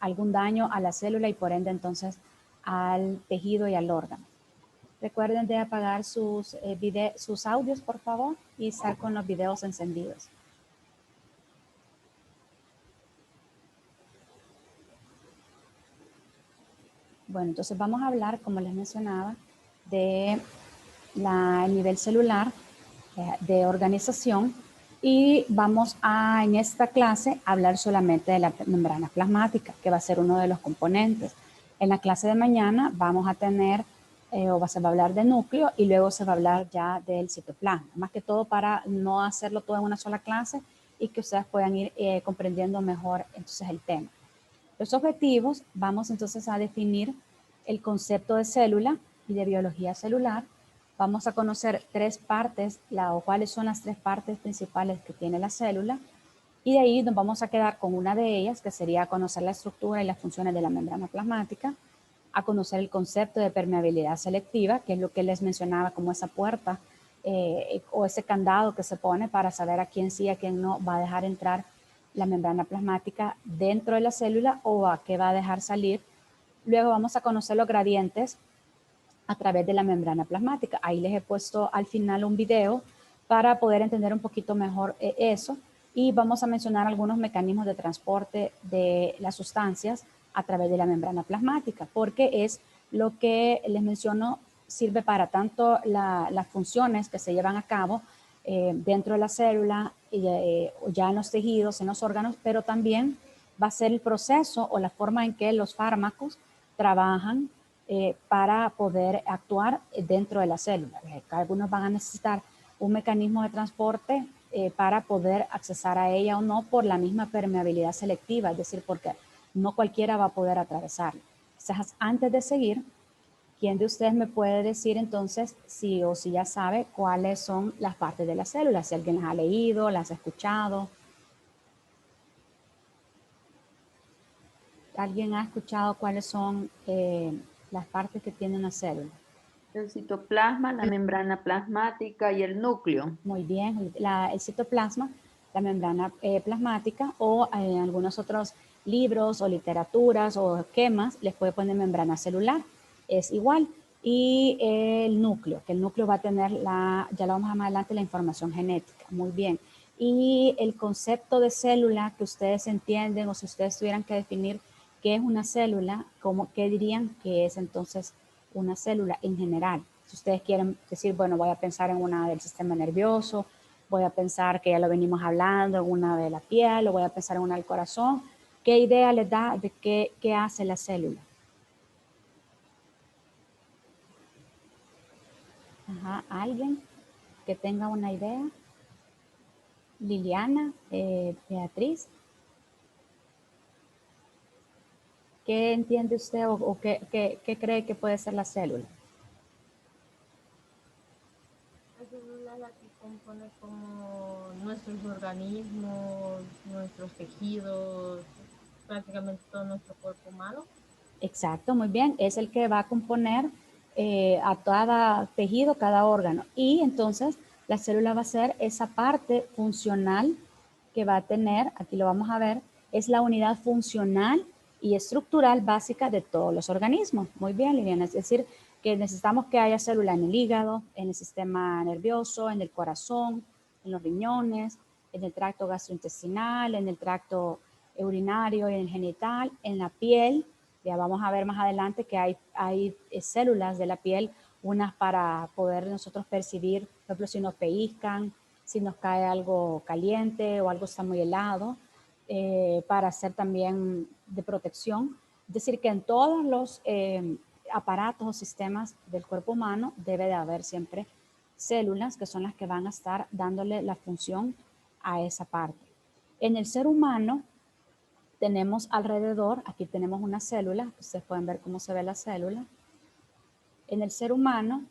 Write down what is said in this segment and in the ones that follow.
algún daño a la célula y por ende entonces al tejido y al órgano. Recuerden de apagar sus audios, por favor, y estar con los videos encendidos. Bueno, entonces vamos a hablar, como les mencionaba, de el nivel celular de organización y vamos a, en esta clase, hablar solamente de la membrana plasmática, que va a ser uno de los componentes. En la clase de mañana vamos a tener, se va a hablar de núcleo y luego se va a hablar ya del citoplasma, más que todo para no hacerlo todo en una sola clase y que ustedes puedan ir comprendiendo mejor entonces el tema. Los objetivos, vamos entonces a definir el concepto de célula y de biología celular. Vamos a conocer tres partes, o cuáles son las tres partes principales que tiene la célula. Y de ahí nos vamos a quedar con una de ellas, que sería conocer la estructura y las funciones de la membrana plasmática, a conocer el concepto de permeabilidad selectiva, que es lo que les mencionaba como esa puerta o ese candado que se pone para saber a quién sí, a quién no va a dejar entrar la membrana plasmática dentro de la célula o a qué va a dejar salir. Luego vamos a conocer los gradientes a través de la membrana plasmática. Ahí les he puesto al final un video para poder entender un poquito mejor eso. Y vamos a mencionar algunos mecanismos de transporte de las sustancias a través de la membrana plasmática, porque es lo que les menciono, sirve para tanto las funciones que se llevan a cabo dentro de la célula, ya en los tejidos, en los órganos, pero también va a ser el proceso o la forma en que los fármacos trabajan para poder actuar dentro de la célula. Algunos van a necesitar un mecanismo de transporte para poder accesar a ella o no por la misma permeabilidad selectiva, es decir, porque no cualquiera va a poder atravesarla. Quizás antes de seguir, ¿quién de ustedes me puede decir entonces si o si ya sabe cuáles son las partes de la célula? Si alguien las ha leído, las ha escuchado. ¿Alguien ha escuchado cuáles son las partes que tiene una célula? El citoplasma, la membrana plasmática y el núcleo. Muy bien, el citoplasma, la membrana plasmática o en algunos otros libros o literaturas o esquemas les puede poner membrana celular, es igual. Y el núcleo, que el núcleo va a tener ya lo vamos a más adelante, la información genética, muy bien. Y el concepto de célula que ustedes entienden o si ustedes tuvieran que definir qué es una célula, ¿qué dirían que es entonces una célula en general? Si ustedes quieren decir, bueno, voy a pensar en una del sistema nervioso, voy a pensar que ya lo venimos hablando, en una de la piel, o voy a pensar en una del corazón, ¿qué idea les da de qué hace la célula? Ajá, ¿alguien que tenga una idea? Liliana, Beatriz. ¿Qué entiende usted o qué cree que puede ser la célula? La célula es la que compone como nuestros organismos, nuestros tejidos, prácticamente todo nuestro cuerpo humano. Exacto, muy bien. Es el que va a componer a cada tejido, cada órgano. Y entonces la célula va a ser esa parte funcional que va a tener, aquí lo vamos a ver, es la unidad funcional y estructural básica de todos los organismos. Muy bien, Liliana. Es decir, que necesitamos que haya célula en el hígado, en el sistema nervioso, en el corazón, en los riñones, en el tracto gastrointestinal, en el tracto urinario y en el genital, en la piel. Ya vamos a ver más adelante que hay células de la piel, unas para poder nosotros percibir, por ejemplo, si nos pellizcan, si nos cae algo caliente o algo está muy helado, para hacer también de protección. Es decir, que en todos los aparatos o sistemas del cuerpo humano debe de haber siempre células que son las que van a estar dándole la función a esa parte. En el ser humano tenemos alrededor, aquí tenemos una célula, ustedes pueden ver cómo se ve la célula. En el ser humano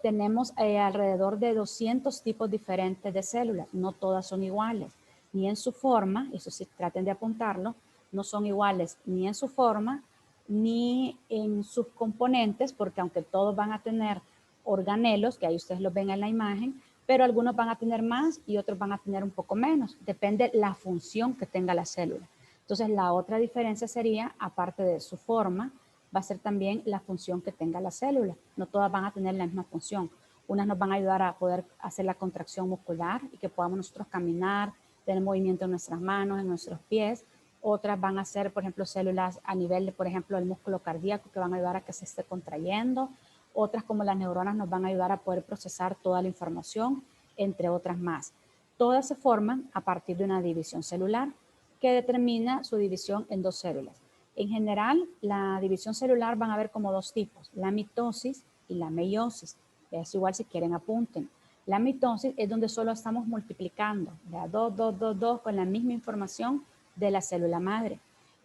tenemos alrededor de 200 tipos diferentes de células, no todas son iguales, ni en su forma, eso sí traten de apuntarlo, no son iguales ni en su forma, ni en sus componentes, porque aunque todos van a tener organelos, que ahí ustedes los ven en la imagen, pero algunos van a tener más y otros van a tener un poco menos, depende la función que tenga la célula. Entonces, la otra diferencia sería, aparte de su forma, va a ser también la función que tenga la célula. No todas van a tener la misma función. Unas nos van a ayudar a poder hacer la contracción muscular y que podamos nosotros caminar, tener movimiento en nuestras manos, en nuestros pies. Otras van a ser, por ejemplo, células a nivel de, por ejemplo, el músculo cardíaco que van a ayudar a que se esté contrayendo. Otras, como las neuronas, nos van a ayudar a poder procesar toda la información, entre otras más. Todas se forman a partir de una división celular que determina su división en dos células. En general, la división celular van a haber como dos tipos, la mitosis y la meiosis. Es igual si quieren apunten. La mitosis es donde solo estamos multiplicando, ¿verdad? 2, 2, 2, 2 con la misma información de la célula madre.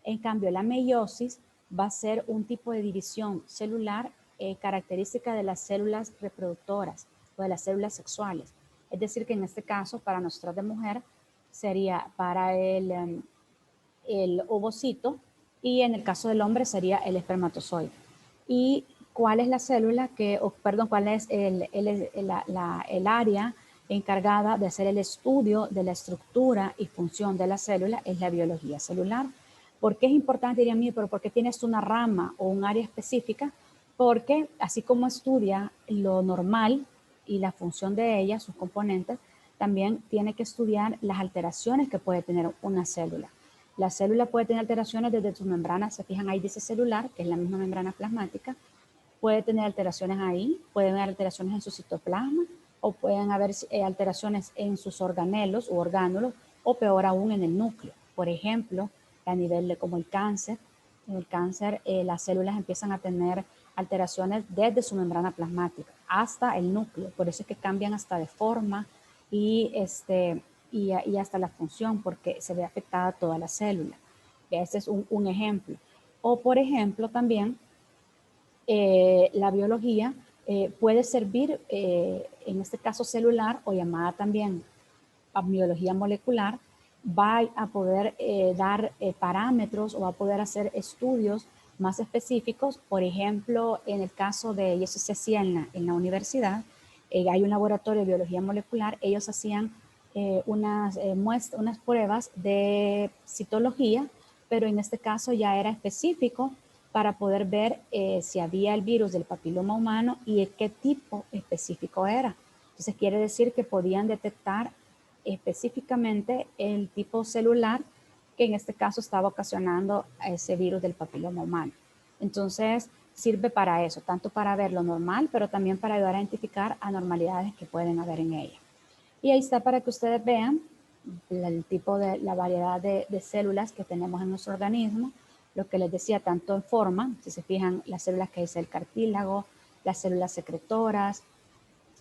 En cambio, la meiosis va a ser un tipo de división celular característica de las células reproductoras o de las células sexuales. Es decir, que en este caso, para nosotras de mujer, sería para el ovocito y en el caso del hombre sería el espermatozoide. ¿Y cuál es la célula cuál es el área encargada de hacer el estudio de la estructura y función de la célula? Es la biología celular. ¿Por qué es importante, diría mí, pero por qué tienes una rama o un área específica? Porque así como estudia lo normal y la función de ella, sus componentes, también tiene que estudiar las alteraciones que puede tener una célula. La célula puede tener alteraciones desde sus membranas, se fijan ahí dice celular, que es la misma membrana plasmática, puede tener alteraciones ahí, pueden haber alteraciones en su citoplasma, o pueden haber alteraciones en sus organelos u orgánulos, o peor aún en el núcleo. Por ejemplo, a nivel de como el cáncer, en el cáncer las células empiezan a tener alteraciones desde su membrana plasmática hasta el núcleo, por eso es que cambian hasta de forma y hasta la función, porque se ve afectada toda la célula. Ese es un ejemplo. O por ejemplo también la biología puede servir, en este caso celular o llamada también a biología molecular, va a poder dar parámetros o va a poder hacer estudios más específicos. Por ejemplo, en el caso de, y eso se hacía en la universidad, hay un laboratorio de biología molecular, ellos hacían unas pruebas de citología, pero en este caso ya era específico para poder ver si había el virus del papiloma humano y qué tipo específico era. Entonces quiere decir que podían detectar específicamente el tipo celular que en este caso estaba ocasionando ese virus del papiloma humano. Entonces sirve para eso, tanto para ver lo normal, pero también para ayudar a identificar anormalidades que pueden haber en ella. Y ahí está para que ustedes vean el tipo de la variedad de células que tenemos en nuestro organismo. Lo que les decía, tanto en forma, si se fijan, las células que dice el cartílago, las células secretoras,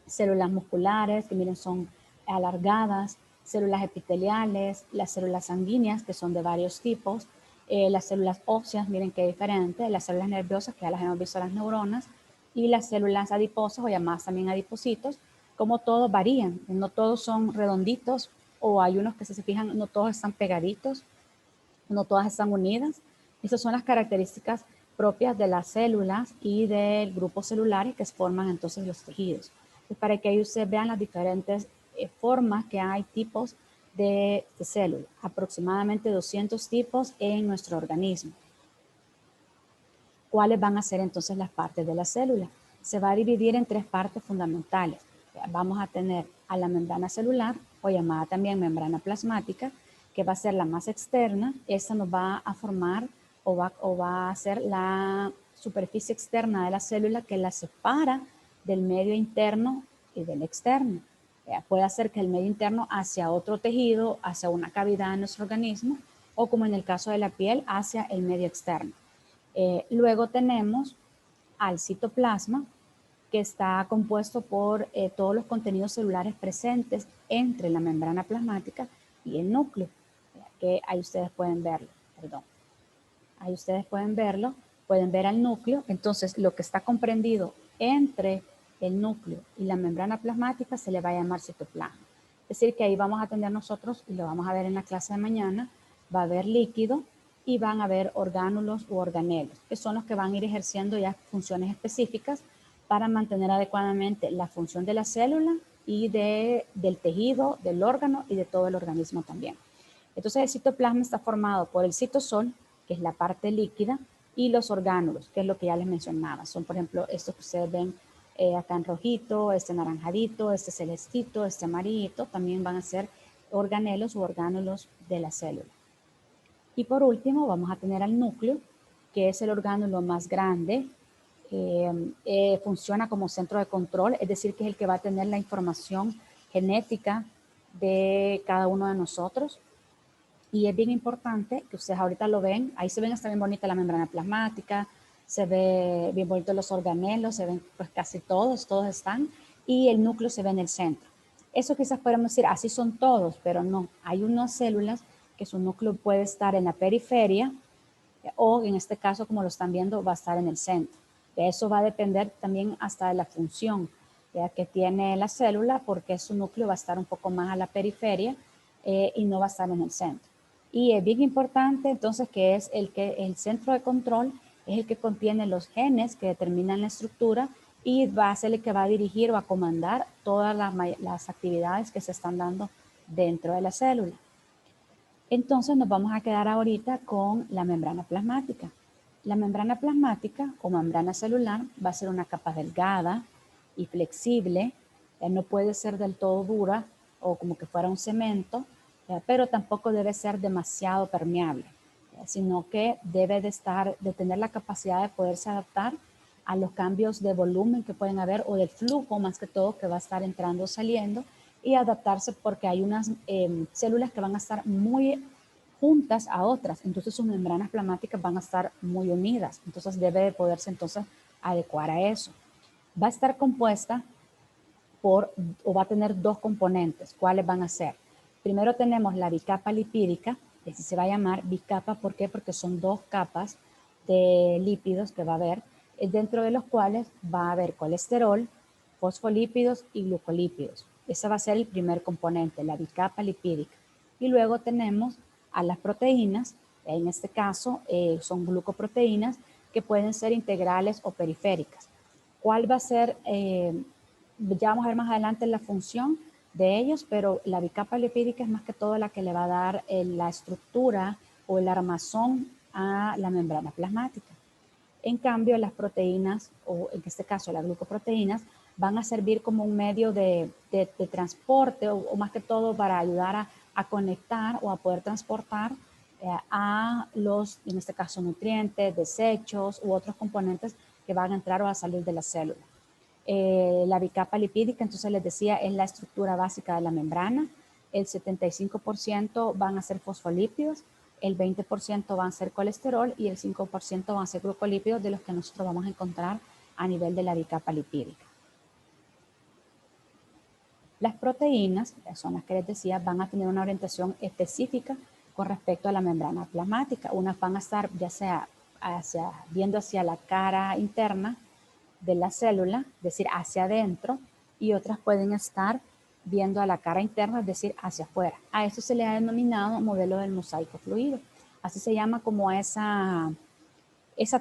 células musculares, que miren son alargadas, células epiteliales, las células sanguíneas, que son de varios tipos, las células óseas, miren qué diferente, las células nerviosas, que ya las hemos visto las neuronas, y las células adiposas o llamadas también adipocitos, como todos varían, no todos son redonditos, o hay unos que si se fijan, no todos están pegaditos, no todas están unidas. Esas son las características propias de las células y del grupo celular que forman entonces los tejidos. Entonces, para que ahí ustedes vean las diferentes formas que hay, tipos de células, aproximadamente 200 tipos en nuestro organismo. ¿Cuáles van a ser entonces las partes de la célula? Se va a dividir en tres partes fundamentales. Vamos a tener a la membrana celular, o llamada también membrana plasmática, que va a ser la más externa. Esta nos va a formar o va a ser la superficie externa de la célula que la separa del medio interno y del externo. Puede hacer que el medio interno hacia otro tejido, hacia una cavidad en nuestro organismo, o como en el caso de la piel, hacia el medio externo. Luego tenemos al citoplasma, que está compuesto por todos los contenidos celulares presentes entre la membrana plasmática y el núcleo, que ahí ustedes pueden verlo, ahí ustedes pueden verlo, pueden ver al núcleo. Entonces lo que está comprendido entre el núcleo y la membrana plasmática se le va a llamar citoplasma. Es decir, que ahí vamos a tener nosotros, y lo vamos a ver en la clase de mañana, va a haber líquido y van a haber orgánulos u organelos, que son los que van a ir ejerciendo ya funciones específicas para mantener adecuadamente la función de la célula y del tejido, del órgano y de todo el organismo también. Entonces el citoplasma está formado por el citosol, que es la parte líquida, y los orgánulos, que es lo que ya les mencionaba. Son, por ejemplo, estos que ustedes ven acá en rojito, este naranjadito, este celestito, este amarillito, también van a ser organelos u orgánulos de la célula. Y por último vamos a tener al núcleo, que es el orgánulo más grande, funciona como centro de control, es decir, que es el que va a tener la información genética de cada uno de nosotros. Y es bien importante que ustedes ahorita lo ven, ahí se ven, está bien bonita la membrana plasmática, se ve bien bonito los organelos, se ven pues casi todos están, y el núcleo se ve en el centro. Eso quizás podemos decir, así son todos, pero no, hay unas células que su núcleo puede estar en la periferia, o en este caso, como lo están viendo, va a estar en el centro. Eso va a depender también hasta de la función que tiene la célula, porque su núcleo va a estar un poco más a la periferia y no va a estar en el centro. Y es bien importante entonces que es el centro de control es el que contiene los genes que determinan la estructura y va a ser el que va a dirigir o a comandar todas las actividades que se están dando dentro de la célula. Entonces nos vamos a quedar ahorita con la membrana plasmática. La membrana plasmática o membrana celular va a ser una capa delgada y flexible, no puede ser del todo dura o como que fuera un cemento, pero tampoco debe ser demasiado permeable, sino que debe de tener la capacidad de poderse adaptar a los cambios de volumen que pueden haber o del flujo más que todo que va a estar entrando o saliendo, y adaptarse porque hay unas células que van a estar muy juntas a otras, entonces sus membranas plasmáticas van a estar muy unidas, entonces debe de poderse entonces adecuar a eso. Va a estar compuesta o va a tener dos componentes. ¿Cuáles van a ser? Primero tenemos la bicapa lipídica, que así se va a llamar bicapa, ¿por qué? Porque son dos capas de lípidos que va a haber, dentro de los cuales va a haber colesterol, fosfolípidos y glucolípidos. Ese va a ser el primer componente, la bicapa lipídica. Y luego tenemos a las proteínas, en este caso son glucoproteínas que pueden ser integrales o periféricas. ¿Cuál va a ser? Ya vamos a ver más adelante la función de ellos, pero la bicapa lipídica es más que todo la que le va a dar la estructura o el armazón a la membrana plasmática. En cambio, las proteínas, o en este caso las glucoproteínas, van a servir como un medio de transporte o más que todo para ayudar a conectar o a poder transportar a los, en este caso, nutrientes, desechos u otros componentes que van a entrar o a salir de la célula. La bicapa lipídica, entonces les decía, es la estructura básica de la membrana. El 75% van a ser fosfolípidos, el 20% van a ser colesterol y el 5% van a ser glucolípidos, de los que nosotros vamos a encontrar a nivel de la bicapa lipídica. Las proteínas, son las que les decía, van a tener una orientación específica con respecto a la membrana plasmática. Unas van a estar ya sea viendo hacia la cara interna de la célula, es decir, hacia adentro, y otras pueden estar viendo a la cara interna, es decir, hacia afuera. A eso se le ha denominado modelo del mosaico fluido. Así se llama como esa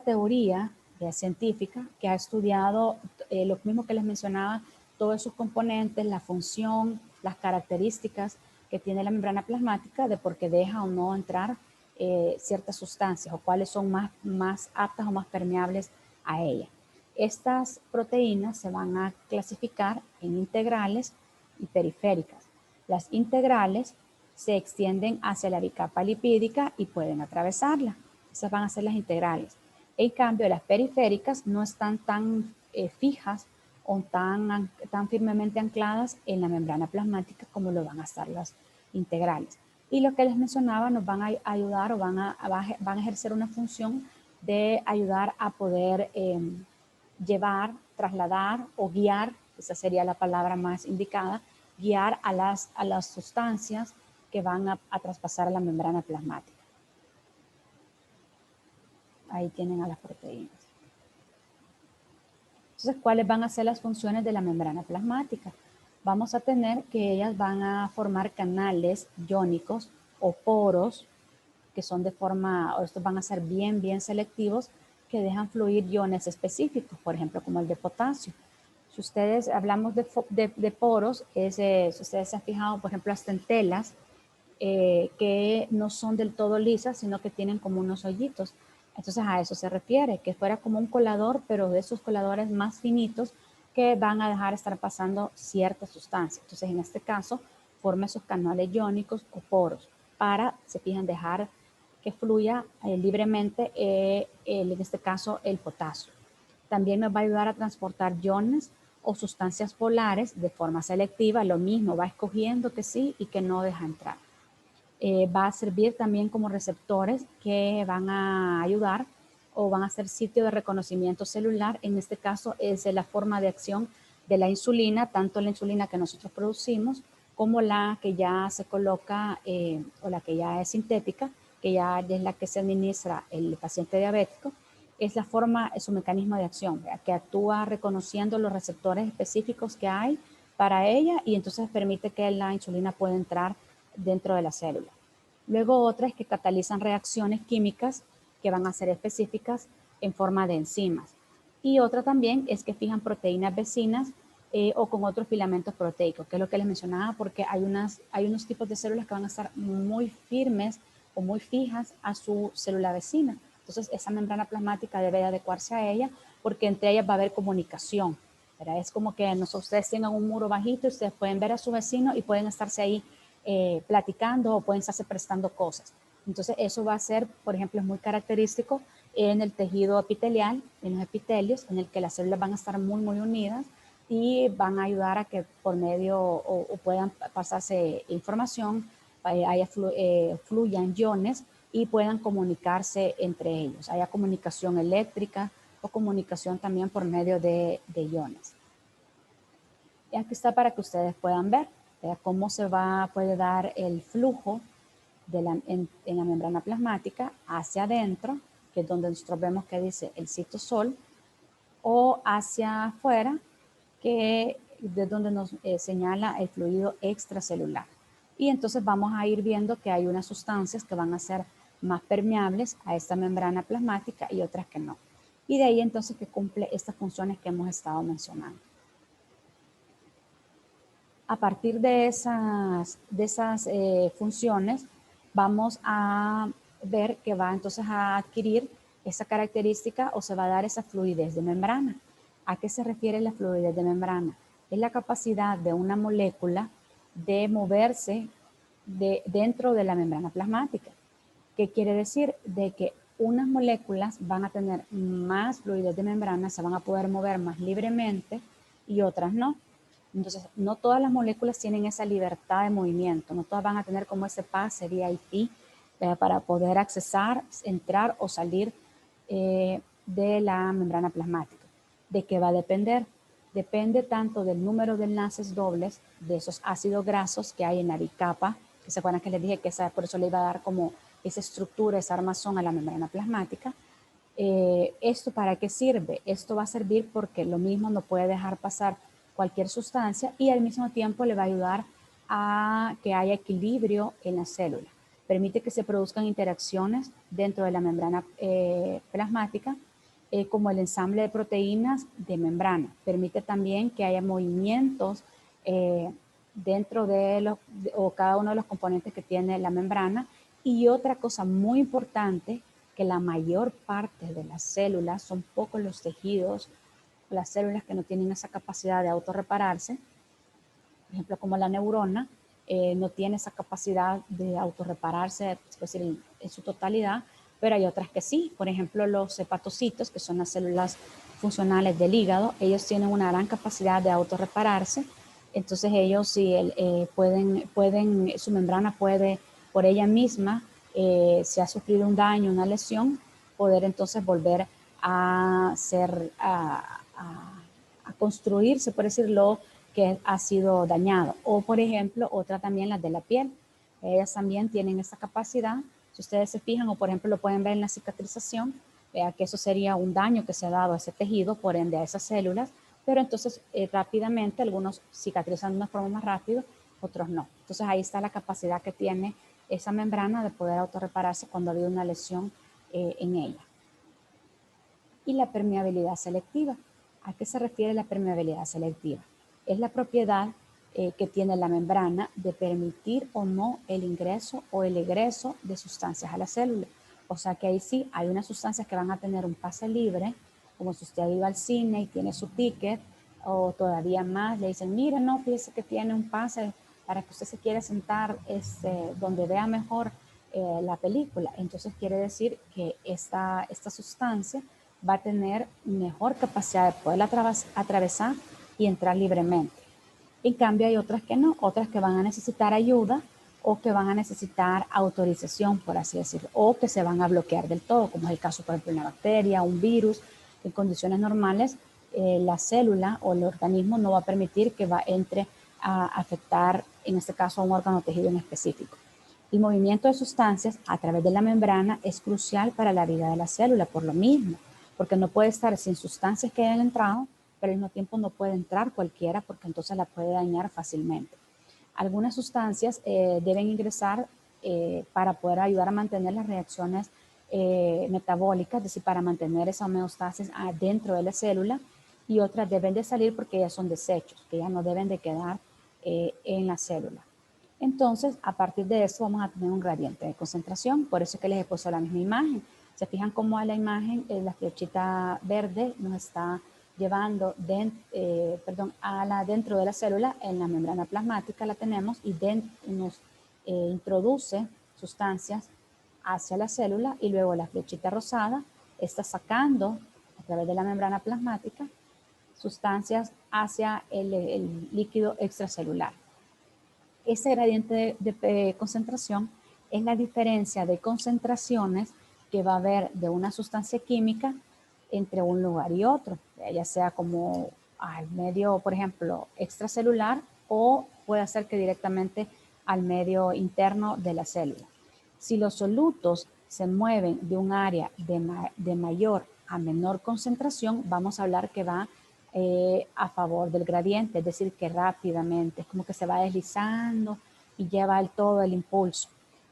teoría científica que ha estudiado lo mismo que les mencionaba, todos sus componentes, la función, las características que tiene la membrana plasmática, de por qué deja o no entrar ciertas sustancias o cuáles son más aptas o más permeables a ella. Estas proteínas se van a clasificar en integrales y periféricas. Las integrales se extienden hacia la bicapa lipídica y pueden atravesarla. Esas van a ser las integrales. En cambio, las periféricas no están tan fijas o tan firmemente ancladas en la membrana plasmática como lo van a estar las integrales. Y lo que les mencionaba, nos van a ayudar o van a ejercer una función de ayudar a poder llevar, trasladar o guiar, esa sería la palabra más indicada, guiar a las sustancias que van a traspasar a la membrana plasmática. Ahí tienen a las proteínas. Entonces, ¿cuáles van a ser las funciones de la membrana plasmática? Vamos a tener que ellas van a formar canales iónicos o poros, que son de forma, o estos van a ser bien selectivos, que dejan fluir iones específicos, por ejemplo, como el de potasio. Si ustedes hablamos de poros, si ustedes se han fijado, por ejemplo, hasta en telas, que no son del todo lisas, sino que tienen como unos hoyitos. Entonces a eso se refiere, que fuera como un colador, pero de esos coladores más finitos que van a dejar estar pasando ciertas sustancias. Entonces en este caso forma esos canales iónicos o poros para, se fijan, dejar que fluya libremente, en este caso, el potasio. También nos va a ayudar a transportar iones o sustancias polares de forma selectiva. Lo mismo, va escogiendo que sí y que no deja entrar. Va a servir también como receptores que van a ayudar o van a ser sitio de reconocimiento celular. En este caso es la forma de acción de la insulina, tanto la insulina que nosotros producimos como la que ya se coloca o la que ya es sintética, que ya es la que se administra el paciente diabético. Es la forma, es su mecanismo de acción, ¿verdad? Que actúa reconociendo los receptores específicos que hay para ella y entonces permite que la insulina pueda entrar dentro de la célula. Luego otra es que catalizan reacciones químicas que van a ser específicas en forma de enzimas. Y otra también es que fijan proteínas vecinas o con otros filamentos proteicos, que es lo que les mencionaba, porque hay unos tipos de células que van a estar muy firmes o muy fijas a su célula vecina. Entonces esa membrana plasmática debe adecuarse a ella porque entre ellas va a haber comunicación. ¿Verdad? Es como que ustedes tengan un muro bajito y ustedes pueden ver a su vecino y pueden estarse ahí platicando o pueden estarse prestando cosas. Entonces eso va a ser, por ejemplo, es muy característico en el tejido epitelial, en los epitelios, en el que las células van a estar muy, muy unidas y van a ayudar a que por medio o puedan pasarse información, fluyan iones y puedan comunicarse entre ellos. Haya comunicación eléctrica o comunicación también por medio de iones. Y aquí está para que ustedes puedan ver cómo puede dar el flujo en la membrana plasmática hacia adentro, que es donde nosotros vemos que dice el citosol, o hacia afuera, que es donde nos señala el fluido extracelular. Y entonces vamos a ir viendo que hay unas sustancias que van a ser más permeables a esta membrana plasmática y otras que no. Y de ahí entonces que cumple estas funciones que hemos estado mencionando. A partir de esas funciones, vamos a ver que va entonces a adquirir esa característica o se va a dar esa fluidez de membrana. ¿A qué se refiere la fluidez de membrana? Es la capacidad de una molécula de moverse dentro de la membrana plasmática. ¿Qué quiere decir? De que unas moléculas van a tener más fluidez de membrana, se van a poder mover más libremente y otras no. Entonces, no todas las moléculas tienen esa libertad de movimiento, no todas van a tener como ese pase VIP para poder accesar, entrar o salir de la membrana plasmática. ¿De qué va a depender? Depende tanto del número de enlaces dobles de esos ácidos grasos que hay en la bicapa, que se acuerdan que les dije que por eso le iba a dar como esa estructura, esa armazón a la membrana plasmática. ¿Esto para qué sirve? Esto va a servir porque lo mismo no puede dejar pasar cualquier sustancia y al mismo tiempo le va a ayudar a que haya equilibrio en la célula. Permite que se produzcan interacciones dentro de la membrana plasmática, como el ensamble de proteínas de membrana. Permite también que haya movimientos dentro de cada uno de los componentes que tiene la membrana. Y otra cosa muy importante, que la mayor parte de las células, son pocos los tejidos, las células que no tienen esa capacidad de autorrepararse, por ejemplo, como la neurona, no tiene esa capacidad de autorrepararse, es decir, en su totalidad, pero hay otras que sí. Por ejemplo, los hepatocitos, que son las células funcionales del hígado, ellos tienen una gran capacidad de autorrepararse. Entonces ellos sí su membrana puede por ella misma, si ha sufrido un daño, una lesión, poder entonces volver a construirse, por decirlo, que ha sido dañado. O, por ejemplo, otra también, las de la piel. Ellas también tienen esa capacidad. Si ustedes se fijan, o por ejemplo, lo pueden ver en la cicatrización, vea que eso sería un daño que se ha dado a ese tejido, por ende a esas células, pero entonces rápidamente algunos cicatrizan de una forma más rápido, otros no. Entonces ahí está la capacidad que tiene esa membrana de poder autorrepararse cuando ha habido una lesión en ella. Y la permeabilidad selectiva. ¿A qué se refiere la permeabilidad selectiva? Es la propiedad que tiene la membrana de permitir o no el ingreso o el egreso de sustancias a la célula. O sea que ahí sí hay unas sustancias que van a tener un pase libre, como si usted iba al cine y tiene su ticket, o todavía más, le dicen, mire, no, fíjese que tiene un pase para que usted se quiera sentar donde vea mejor la película. Entonces quiere decir que esta sustancia va a tener mejor capacidad de poder atravesar y entrar libremente. En cambio hay otras que no, otras que van a necesitar ayuda o que van a necesitar autorización, por así decirlo, o que se van a bloquear del todo, como es el caso, por ejemplo, de una bacteria, un virus. En condiciones normales, la célula o el organismo no va a permitir que entre a afectar, en este caso, a un órgano o tejido en específico. El movimiento de sustancias a través de la membrana es crucial para la vida de la célula, por lo mismo, porque no puede estar sin sustancias que hayan entrado, pero al mismo tiempo no puede entrar cualquiera porque entonces la puede dañar fácilmente. Algunas sustancias deben ingresar para poder ayudar a mantener las reacciones metabólicas, es decir, para mantener esa homeostasis dentro de la célula, y otras deben de salir porque ya son desechos, que ya no deben de quedar en la célula. Entonces, a partir de eso vamos a tener un gradiente de concentración, por eso es que les he puesto la misma imagen. Se fijan cómo a la imagen, la flechita verde nos está llevando dentro de la célula, en la membrana plasmática la tenemos y nos introduce sustancias hacia la célula, y luego la flechita rosada está sacando a través de la membrana plasmática sustancias hacia el líquido extracelular. Ese gradiente de concentración es la diferencia de concentraciones que va a haber de una sustancia química entre un lugar y otro, ya sea como al medio, por ejemplo, extracelular, o puede ser que directamente al medio interno de la célula. Si los solutos se mueven de un área de mayor a menor concentración, vamos a hablar que va a favor del gradiente, es decir, que rápidamente, es como que se va deslizando y lleva todo el impulso.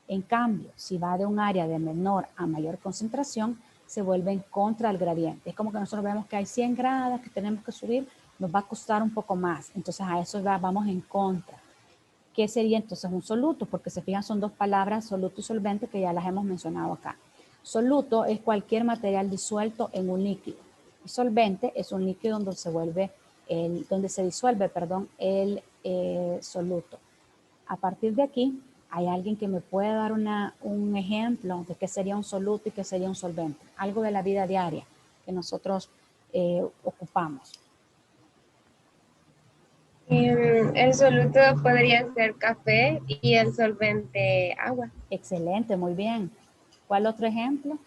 En cambio, si va de un área de menor a mayor concentración, se vuelve en contra del gradiente. Es como que nosotros vemos que hay 100 grados que tenemos que subir, nos va a costar un poco más. Entonces a eso vamos en contra. ¿Qué sería entonces un soluto? Porque se fijan, son dos palabras, soluto y solvente, que ya las hemos mencionado acá. Soluto es cualquier material disuelto en un líquido. Y solvente es un líquido donde se disuelve el soluto. A partir de aquí, ¿hay alguien que me pueda dar un ejemplo de qué sería un soluto y qué sería un solvente? Algo de la vida diaria que nosotros ocupamos. El soluto podría ser café y el solvente agua. Excelente, muy bien. ¿Cuál otro ejemplo?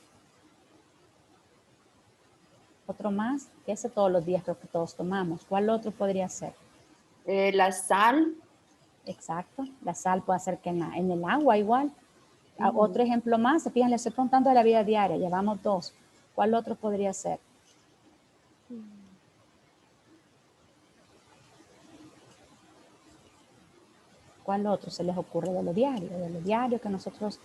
Otro más, que ese todos los días creo que todos tomamos. ¿Cuál otro podría ser? La sal. Exacto, la sal puede ser que en el agua igual. Otro ejemplo más, se fijan, les estoy contando de la vida diaria, llevamos dos. ¿Cuál otro podría ser? ¿Cuál otro se les ocurre de lo diario? De lo diario que nosotros,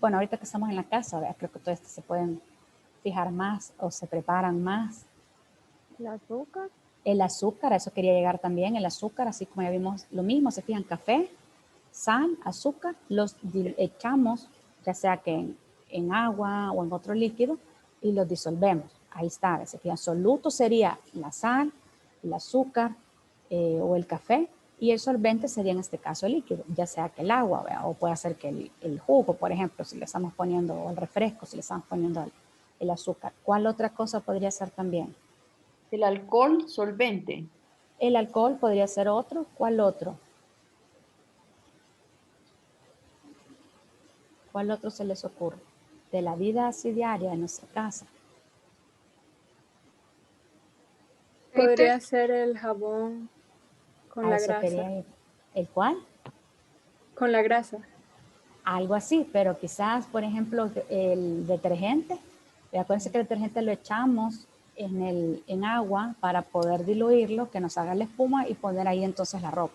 bueno, ahorita que estamos en la casa, ¿verdad? Creo que todos estos se pueden fijar más o se preparan más. ¿El azúcar? El azúcar, a eso quería llegar también, el azúcar, así como ya vimos lo mismo, se fijan, café, sal, azúcar, los echamos, ya sea que en agua o en otro líquido, y los disolvemos. Ahí está, se fijan, soluto sería la sal, el azúcar o el café, y el solvente sería en este caso el líquido, ya sea que el agua, ¿verdad? O puede ser que el jugo, por ejemplo, si le estamos poniendo, o el refresco, si le estamos poniendo el azúcar. ¿Cuál otra cosa podría ser también? El alcohol solvente. El alcohol podría ser otro. ¿Cuál otro? ¿Cuál otro se les ocurre? De la vida así diaria en nuestra casa. Podría ser el jabón con la Eso grasa. quería ir. ¿El cuál? Con la grasa. Algo así, pero quizás, por ejemplo, el detergente. Acuérdense que el detergente lo echamos en agua para poder diluirlo, que nos haga la espuma y poner ahí entonces la ropa.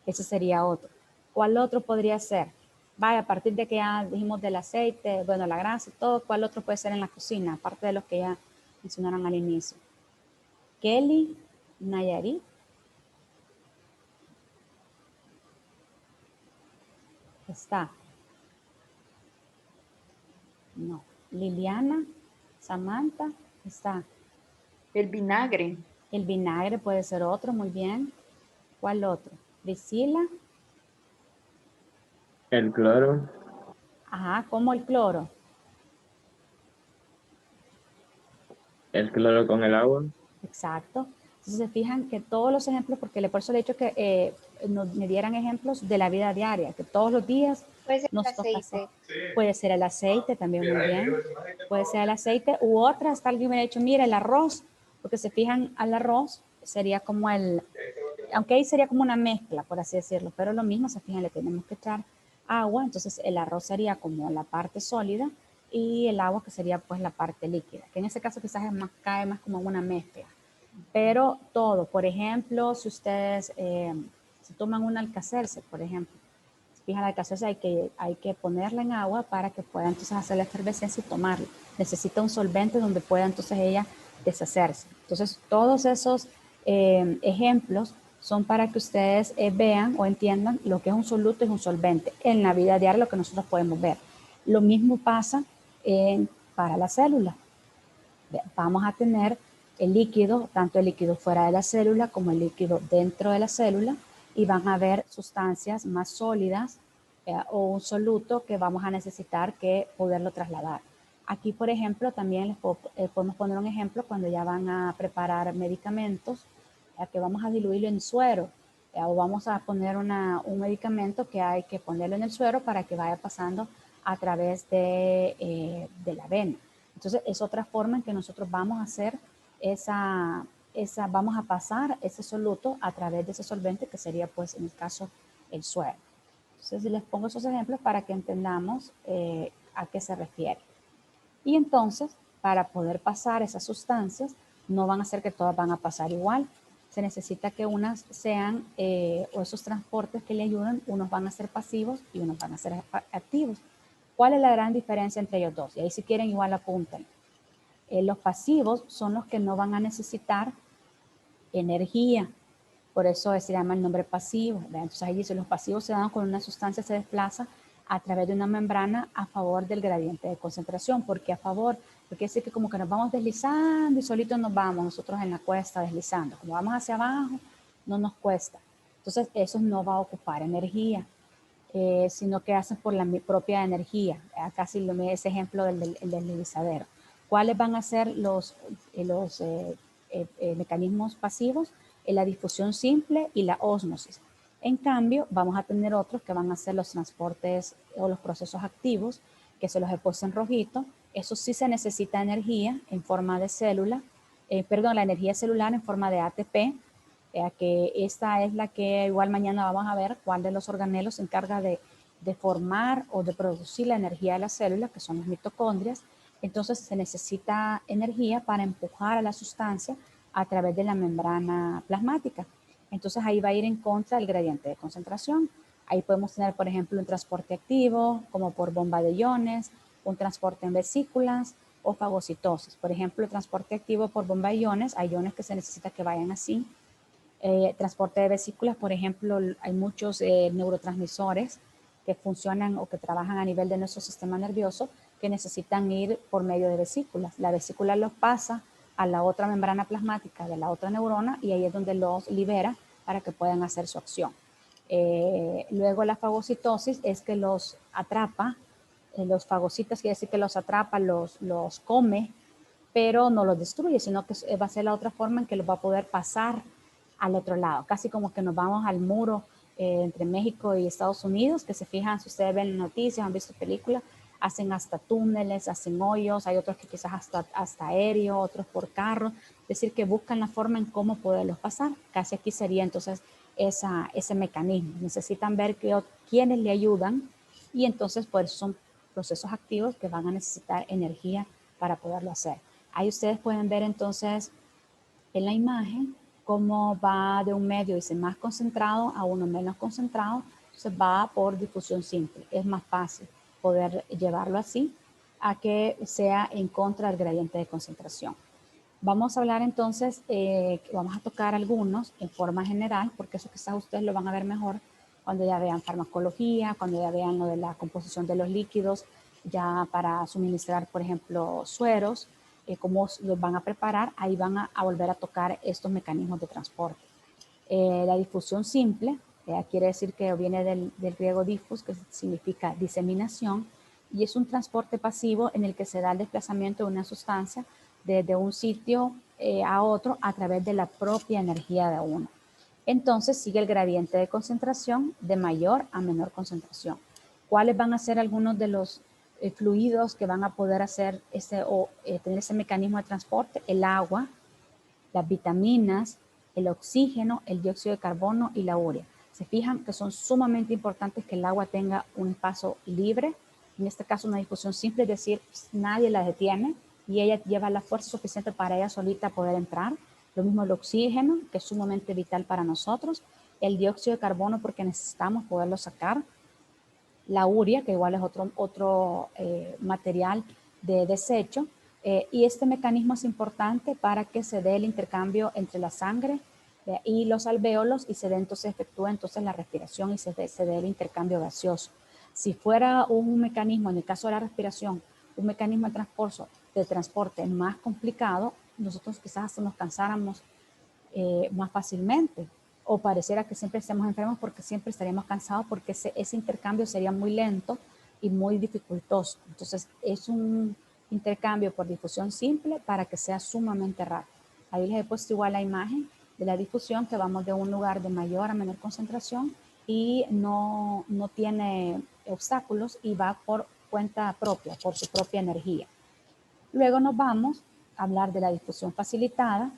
Ese sería otro. ¿Cuál otro podría ser? Vaya, a partir de que ya dijimos del aceite, bueno, la grasa y todo, ¿cuál otro puede ser en la cocina? Aparte de los que ya mencionaron al inicio. Kelly, Nayarit. Está. No. Liliana, Samantha, está. El vinagre. El vinagre puede ser otro, muy bien. ¿Cuál otro? Priscila. El cloro. Ajá, ¿cómo el cloro? El cloro con el agua. Exacto. Entonces se fijan que todos los ejemplos, porque por eso le he dicho que me dieran ejemplos de la vida diaria, que todos los días Puede ser el nos toca hacer. aceite. Puede ser el aceite también, muy bien. Puede ser el aceite u otra, hasta alguien me ha dicho, mira, el arroz, porque se fijan al arroz, sería como aunque ahí sería como una mezcla, por así decirlo, pero lo mismo, se fijan, le tenemos que echar agua, entonces el arroz sería como la parte sólida y el agua que sería pues la parte líquida, que en ese caso quizás cae más como una mezcla. Pero todo, por ejemplo, si ustedes se toman un Alka-Seltzer, por ejemplo, fijan, la Alka-Seltzer hay que ponerla en agua para que pueda entonces hacer la efervescencia y tomarla. Necesita un solvente donde pueda entonces ella deshacerse. Entonces, todos esos ejemplos son para que ustedes vean o entiendan lo que es un soluto y un solvente en la vida diaria, lo que nosotros podemos ver. Lo mismo pasa para la célula. Vamos a tener el líquido, tanto el líquido fuera de la célula como el líquido dentro de la célula, y van a haber sustancias más sólidas o un soluto que vamos a necesitar que poderlo trasladar. Aquí, por ejemplo, también podemos poner un ejemplo cuando ya van a preparar medicamentos, que vamos a diluirlo en suero, o vamos a poner un medicamento que hay que ponerlo en el suero para que vaya pasando a través de la vena. Entonces, es otra forma en que nosotros vamos a hacer vamos a pasar ese soluto a través de ese solvente que sería, pues, en el caso, el suero. Entonces, les pongo esos ejemplos para que entendamos a qué se refiere. Y entonces, para poder pasar esas sustancias, no van a ser que todas van a pasar igual. Se necesita que unas sean, o esos transportes que le ayudan, unos van a ser pasivos y unos van a ser activos. ¿Cuál es la gran diferencia entre ellos dos? Y ahí si quieren igual apunten. Los pasivos son los que no van a necesitar energía. Por eso se llama el nombre pasivo. Entonces ahí dice, los pasivos se dan cuando una sustancia se desplaza a través de una membrana a favor del gradiente de concentración. ¿Por qué a favor? Porque es que como que nos vamos deslizando y solito nos vamos nosotros en la cuesta deslizando. Como vamos hacia abajo, no nos cuesta. Entonces eso no va a ocupar energía. Sino que hacen por la propia energía. Acá sí ese ejemplo del deslizadero. ¿Cuáles van a ser los mecanismos pasivos? La difusión simple y la ósmosis. En cambio, vamos a tener otros que van a ser los transportes o los procesos activos, que se los he puesto en rojito. Eso sí se necesita energía en forma de célula, la energía celular en forma de ATP, que esta es la que igual mañana vamos a ver cuál de los organelos se encarga de formar o de producir la energía de la célula, que son las mitocondrias. Entonces se necesita energía para empujar a la sustancia a través de la membrana plasmática. Entonces ahí va a ir en contra del gradiente de concentración. Ahí podemos tener, por ejemplo, un transporte activo, como por bomba de iones, un transporte en vesículas o fagocitosis. Por ejemplo, el transporte activo por bomba de iones, hay iones que se necesita que vayan así. Transporte de vesículas, por ejemplo, hay muchos neurotransmisores que funcionan o que trabajan a nivel de nuestro sistema nervioso que necesitan ir por medio de vesículas. La vesícula los pasa a la otra membrana plasmática de la otra neurona y ahí es donde los libera para que puedan hacer su acción. Luego la fagocitosis es que los atrapa, los fagocitas quiere decir que los atrapa, los come, pero no los destruye, sino que va a ser la otra forma en que los va a poder pasar al otro lado, casi como que nos vamos al muro entre México y Estados Unidos, que se fijan, si ustedes ven noticias, han visto películas, hacen hasta túneles, hacen hoyos, hay otros que quizás hasta aéreo, otros por carro, es decir, que buscan la forma en cómo poderlos pasar. Casi aquí sería entonces ese mecanismo. Necesitan ver quiénes le ayudan y entonces pues son procesos activos que van a necesitar energía para poderlo hacer. Ahí ustedes pueden ver entonces en la imagen cómo va de un medio, dice, más concentrado a uno menos concentrado, entonces va por difusión simple. Es más fácil poder llevarlo así a que sea en contra del gradiente de concentración. Vamos a hablar entonces, vamos a tocar algunos en forma general, porque eso quizás ustedes lo van a ver mejor cuando ya vean farmacología, cuando ya vean lo de la composición de los líquidos, ya para suministrar, por ejemplo, sueros, cómo los van a preparar, ahí van a volver a tocar estos mecanismos de transporte. La difusión simple quiere decir que viene del griego diffus, que significa diseminación, y es un transporte pasivo en el que se da el desplazamiento de una sustancia desde un sitio a otro a través de la propia energía de uno. Entonces sigue el gradiente de concentración de mayor a menor concentración. ¿Cuáles van a ser algunos de los fluidos que van a poder hacer tener ese mecanismo de transporte? El agua, las vitaminas, el oxígeno, el dióxido de carbono y la urea. Se fijan que son sumamente importantes que el agua tenga un paso libre. En este caso una difusión simple, es decir, nadie la detiene y ella lleva la fuerza suficiente para ella solita poder entrar. Lo mismo el oxígeno, que es sumamente vital para nosotros. El dióxido de carbono, porque necesitamos poderlo sacar. La urea, que igual es otro material de desecho. Y este mecanismo es importante para que se dé el intercambio entre la sangre y los alvéolos y efectúe entonces la respiración y se dé el intercambio gaseoso. Si fuera un mecanismo, en el caso de la respiración, un mecanismo de transporte más complicado, nosotros quizás hasta nos cansáramos más fácilmente o pareciera que siempre estemos enfermos porque siempre estaríamos cansados porque ese intercambio sería muy lento y muy dificultoso. Entonces es un intercambio por difusión simple para que sea sumamente rápido. Ahí les he puesto igual la imagen de la difusión que vamos de un lugar de mayor a menor concentración y no tiene obstáculos y va por cuenta propia, por su propia energía. Luego nos vamos a hablar de la difusión facilitada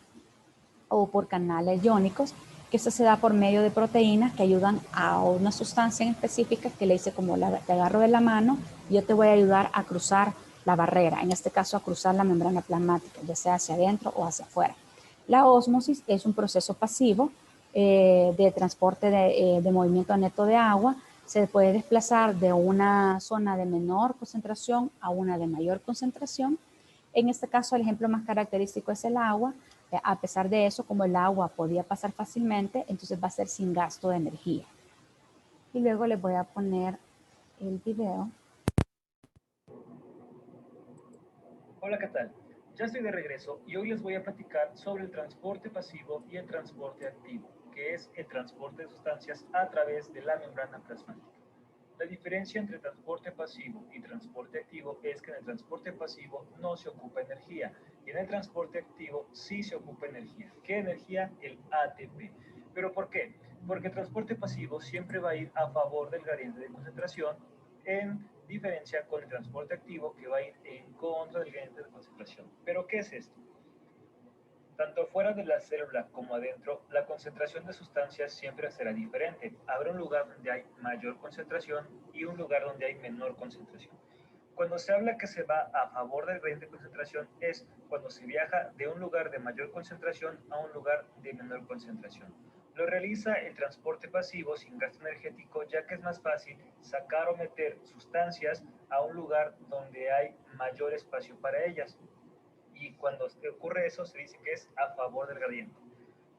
o por canales iónicos, que eso se da por medio de proteínas que ayudan a una sustancia en específica que le dice como te agarro de la mano y yo te voy a ayudar a cruzar la barrera, en este caso a cruzar la membrana plasmática, ya sea hacia adentro o hacia afuera. La ósmosis es un proceso pasivo de transporte de movimiento neto de agua. Se puede desplazar de una zona de menor concentración a una de mayor concentración. En este caso, el ejemplo más característico es el agua. A pesar de eso, como el agua podía pasar fácilmente, entonces va a ser sin gasto de energía. Y luego les voy a poner el video. Hola, ¿qué tal? Ya estoy de regreso y hoy les voy a platicar sobre el transporte pasivo y el transporte activo, que es el transporte de sustancias a través de la membrana plasmática. La diferencia entre transporte pasivo y transporte activo es que en el transporte pasivo no se ocupa energía y en el transporte activo sí se ocupa energía. ¿Qué energía? El ATP. ¿Pero por qué? Porque el transporte pasivo siempre va a ir a favor del gradiente de concentración en diferencia con el transporte activo que va a ir en contra del gradiente de concentración. ¿Pero qué es esto? Tanto fuera de la célula como adentro, la concentración de sustancias siempre será diferente. Habrá un lugar donde hay mayor concentración y un lugar donde hay menor concentración. Cuando se habla que se va a favor del gradiente de concentración es cuando se viaja de un lugar de mayor concentración a un lugar de menor concentración. Lo realiza el transporte pasivo sin gasto energético, ya que es más fácil sacar o meter sustancias a un lugar donde hay mayor espacio para ellas. Y cuando ocurre eso se dice que es a favor del gradiente.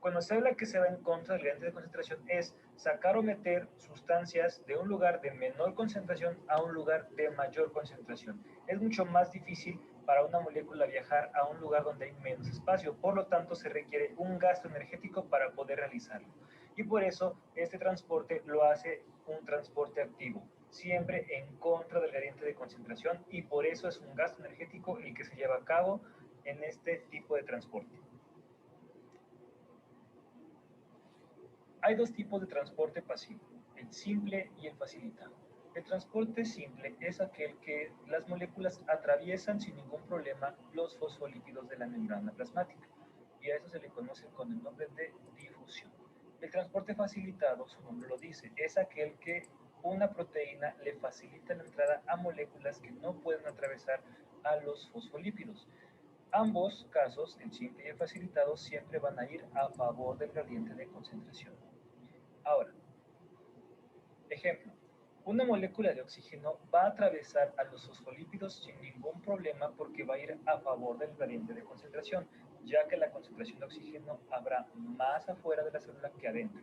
Cuando se habla que se va en contra del gradiente de concentración es sacar o meter sustancias de un lugar de menor concentración a un lugar de mayor concentración. Es mucho más difícil para una molécula viajar a un lugar donde hay menos espacio, por lo tanto se requiere un gasto energético para poder realizarlo. Y por eso este transporte lo hace un transporte activo, siempre en contra del gradiente de concentración, y por eso es un gasto energético el que se lleva a cabo en este tipo de transporte. Hay dos tipos de transporte pasivo, el simple y el facilitado. El transporte simple es aquel que las moléculas atraviesan sin ningún problema los fosfolípidos de la membrana plasmática, y a eso se le conoce con el nombre de difusión. El transporte facilitado, su nombre lo dice, es aquel que una proteína le facilita la entrada a moléculas que no pueden atravesar a los fosfolípidos. Ambos casos, el simple y el facilitado, siempre van a ir a favor del gradiente de concentración. Ahora, ejemplo, una molécula de oxígeno va a atravesar a los fosfolípidos sin ningún problema porque va a ir a favor del gradiente de concentración, ya que la concentración de oxígeno habrá más afuera de la célula que adentro.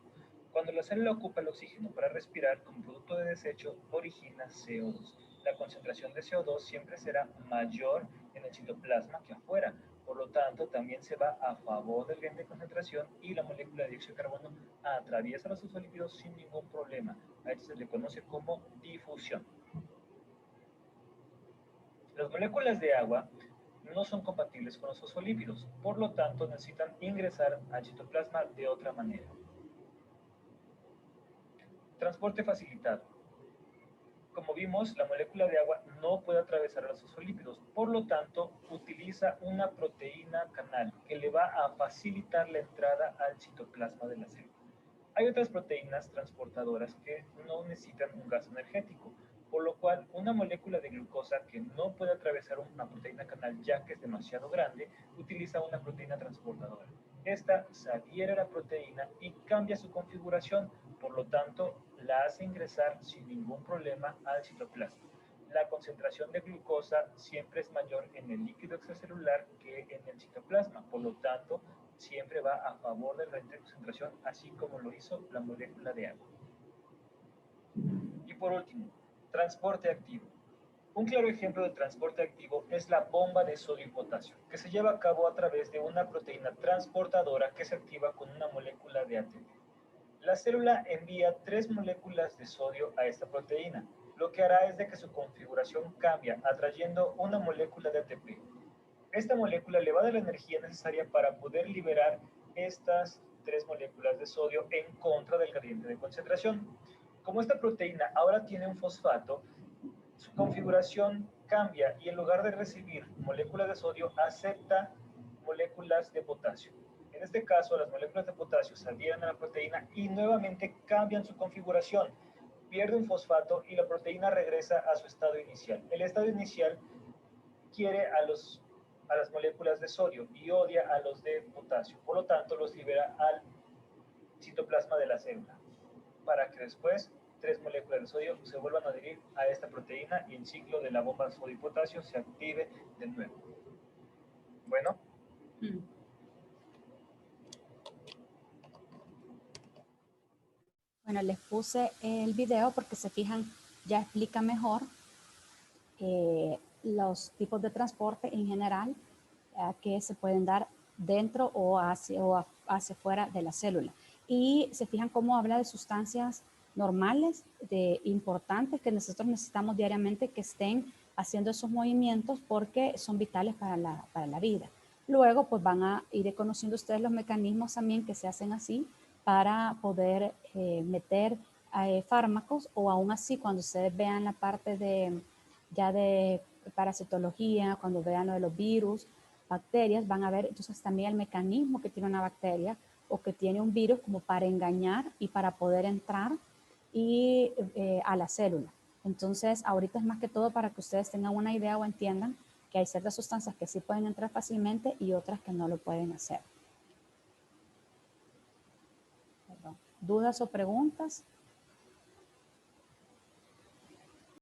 Cuando la célula ocupa el oxígeno para respirar como producto de desecho, origina CO2. La concentración de CO2 siempre será mayor en el citoplasma que afuera. Por lo tanto, también se va a favor del gradient de concentración y la molécula de dióxido de carbono atraviesa los fosfolípidos sin ningún problema. A esto se le conoce como difusión. Las moléculas de agua no son compatibles con los fosfolípidos, por lo tanto necesitan ingresar al citoplasma de otra manera. Transporte facilitado. Como vimos, la molécula de agua no puede atravesar los fosfolípidos, por lo tanto utiliza una proteína canal que le va a facilitar la entrada al citoplasma de la célula. Hay otras proteínas transportadoras que no necesitan un gasto energético, por lo cual una molécula de glucosa que no puede atravesar una proteína canal ya que es demasiado grande, utiliza una proteína transportadora. Esta se adhiere a la proteína y cambia su configuración, por lo tanto la hace ingresar sin ningún problema al citoplasma. La concentración de glucosa siempre es mayor en el líquido extracelular que en el citoplasma, por lo tanto siempre va a favor del gradiente de concentración, así como lo hizo la molécula de agua. Y por último, transporte activo. Un claro ejemplo de transporte activo es la bomba de sodio y potasio, que se lleva a cabo a través de una proteína transportadora que se activa con una molécula de ATP. La célula envía 3 moléculas de sodio a esta proteína. Lo que hará es de que su configuración cambia, atrayendo una molécula de ATP. Esta molécula le va a dar la energía necesaria para poder liberar estas 3 moléculas de sodio en contra del gradiente de concentración. Como esta proteína ahora tiene un fosfato, su configuración cambia y en lugar de recibir moléculas de sodio, acepta moléculas de potasio. En este caso, las moléculas de potasio se adhieren a la proteína y nuevamente cambian su configuración. Pierde un fosfato y la proteína regresa a su estado inicial. El estado inicial quiere a las moléculas de sodio y odia a los de potasio. Por lo tanto, los libera al citoplasma de la célula, para que después 3 moléculas de sodio se vuelvan a adherir a esta proteína y el ciclo de la bomba de sodio y potasio se active de nuevo. Bueno. Bueno, les puse el video porque se fijan, ya explica mejor los tipos de transporte en general que se pueden dar dentro o hacia fuera de la célula. Y se fijan cómo habla de sustancias normales, importantes que nosotros necesitamos diariamente que estén haciendo esos movimientos porque son vitales para la vida. Luego, pues van a ir conociendo ustedes los mecanismos también que se hacen así para poder meter fármacos, o aún así cuando ustedes vean la parte de parasitología, cuando vean lo de los virus, bacterias, van a ver entonces también el mecanismo que tiene una bacteria o que tiene un virus como para engañar y para poder entrar a la célula. Entonces, ahorita es más que todo para que ustedes tengan una idea o entiendan que hay ciertas sustancias que sí pueden entrar fácilmente y otras que no lo pueden hacer. Perdón. ¿Dudas o preguntas?